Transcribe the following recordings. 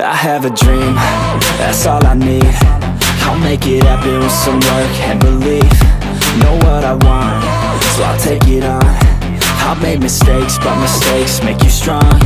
I have a dream, that's all I need. I'll make it happen with some work and belief. Know what I want, so I'll take it on. I've made mistakes, but mistakes make you strong.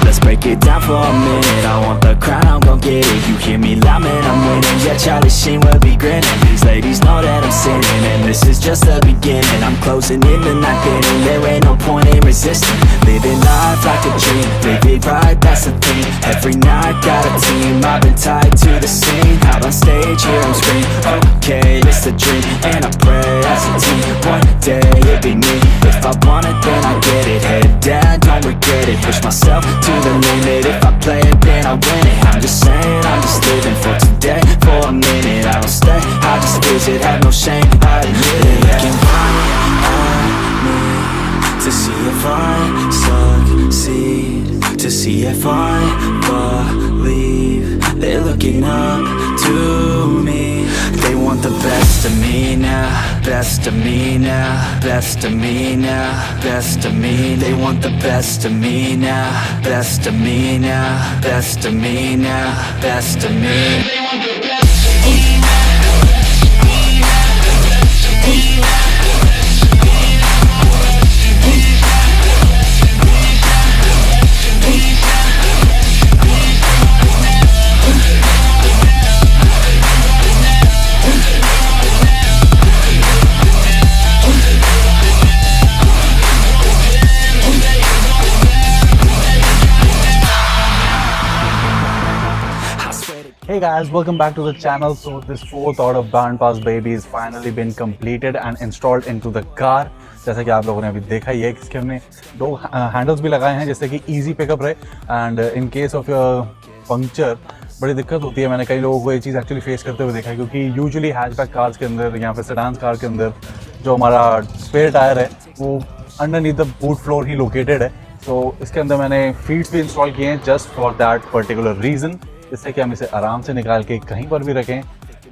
Let's break it down for a minute. I want the crown, I'm gon' get it. You hear me loud, man, I'm winning. Yeah, Charlie Sheen will be grinning. These ladies know that I'm sinning, and this is just the beginning. I'm closing in the night inning. There ain't no point in resisting. Living life like a dream, live it right, that's the thing. Every night got a team, I've been tied to the scene. Out on stage, here I'm screaming. Okay, it's a dream, and I pray as a team. One day it'll be me. If I want it, then I get it. Head down, don't regret it. Push myself to the limit. If I play it, then I win it. I'm just saying, I'm just living for today. For a minute, I don't stay, I just visit. Have no shame, I admit it. Looking right at me to see if I succeed, to see if I believe. They're looking up to me. They want the best of me now, best of me now, best of me now, best of me. They want the best of me now, best of me now, best of me now, best of me. They want the best of me now, best of me now, best of me now. Hey guys, welcome back to the channel. So this fourth order of Bandpass baby is finally been completed and installed into the car. जैसा कि आप लोगों ने अभी देखा ही है, इसके हमने दो हैंडल्स भी लगाए हैं जिससे कि इजी पिकअप रहे and in case of puncture बड़ी दिक्कत होती है। मैंने कई लोगों को ये चीज़ एक्चुअली फेस करते हुए देखा है, क्योंकि यूजुअली हैचबैक कार्स के अंदर या फिर सेडान कार के अंदर जो हमारा स्पेयर टायर है वो underneath the boot floor he located है। तो इसके अंदर मैंने फीड्स भी इंस्टॉल किए हैं just for that particular reason, जिससे कि हम इसे आराम से निकाल के कहीं पर भी रखें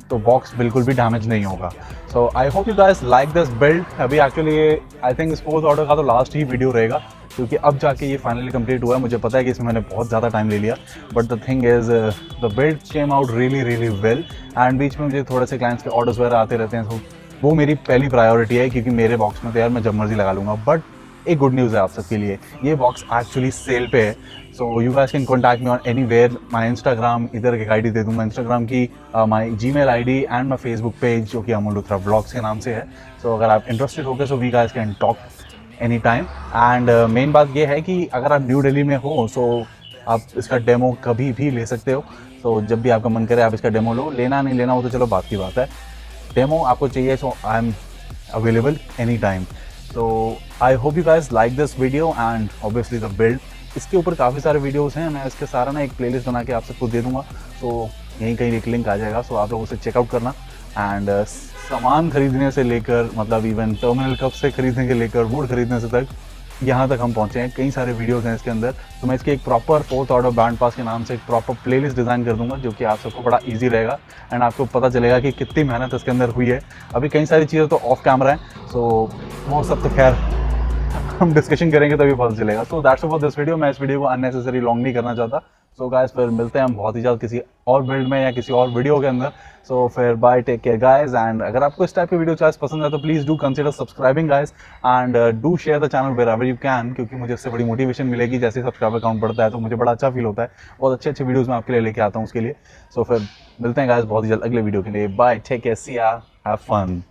तो बॉक्स बिल्कुल भी डैमेज नहीं होगा। So I hope you guys like this build. अभी एक्चुअली आई थिंक इस फोर्थ ऑर्डर का तो लास्ट ही वीडियो रहेगा, क्योंकि अब जाके ये फाइनली कंप्लीट हुआ है। मुझे पता है कि इसमें मैंने बहुत ज़्यादा टाइम ले लिया, but the thing is the build came out really well. And बीच में मुझे थोड़े से क्लाइंट्स के ऑर्डर्स वगैरह आते रहते हैं, तो वो मेरी पहली प्रायोरिटी है, क्योंकि मेरे बॉक्स में तो यार मैं जब मर्जी लगा लूँगा। बट एक गुड न्यूज़ है आप सबके लिए, ये बॉक्स एक्चुअली सेल पे है। So you guys can contact me on anywhere. My Instagram इधर एक आईडी दे दूँगा, इंस्टाग्राम की my Gmail ID and my Facebook page जो कि अमुल लुथरा ब्लॉग्स के नाम से है। सो अगर आप इंटरेस्टेड हो गए so we guys can talk any time. And main बात ये है कि अगर आप न्यू दिल्ली में हो सो आप इसका डेमो कभी भी ले सकते हो। सो जब भी आपका मन करे आप इसका डेमो लो, लेना नहीं लेना हो तो चलो बात की बात है। डेमो आपको चाहिए so I am available any time. तो I hope you guys like this video and obviously the build. इसके ऊपर काफ़ी सारे वीडियोस हैं, मैं इसके सारा ना एक प्लेलिस्ट बना के आप सबको दे दूंगा। तो यहीं कहीं एक लिंक आ जाएगा, सो आप लोग उसे चेकआउट करना। एंड सामान खरीदने से लेकर मतलब इवन टर्मिनल कप से खरीदने के लेकर वुड खरीदने से तक यहाँ तक हम पहुँचे हैं। कई सारे वीडियोस हैं इसके अंदर। तो मैं इसके एक प्रॉपर फोर्थ ऑर्डर बैंडपास के नाम से एक प्रॉपर प्लेलिस्ट डिज़ाइन कर दूंगा, जो कि आप सबको बड़ा इजी रहेगा एंड आपको पता चलेगा कि कितनी मेहनत इसके अंदर हुई है। अभी कई सारी चीज़ें तो ऑफ कैमरा हैं, सो वो सब तो खैर हम डिस्कशन करेंगे तभी पता चलेगा। So that's for this video. मैं इस वीडियो को अननेसेसरी लॉन्ग नहीं करना चाहता। सो गाइस फिर मिलते हैं हम बहुत ही जल्द किसी और बिल्ड में या किसी और वीडियो के अंदर। सो फिर bye, take care guys. And अगर आपको इस टाइप की वीडियो चाहे पसंद है तो please do consider subscribing guys and do share the channel wherever you can, क्योंकि मुझे इससे बड़ी मोटिवेशन मिलेगी। जैसे सब्सक्राइबर काउंट बढ़ता है तो मुझे बड़ा अच्छा फील होता है। बहुत अच्छे वीडियोज़ मैं आपके लिए लेके आता हूँ उसके लिए। सो फिर मिलते हैं गाइस बहुत ही जल्द अगले वीडियो के लिए। बाय, टेक केयर, सी या, हैव फन।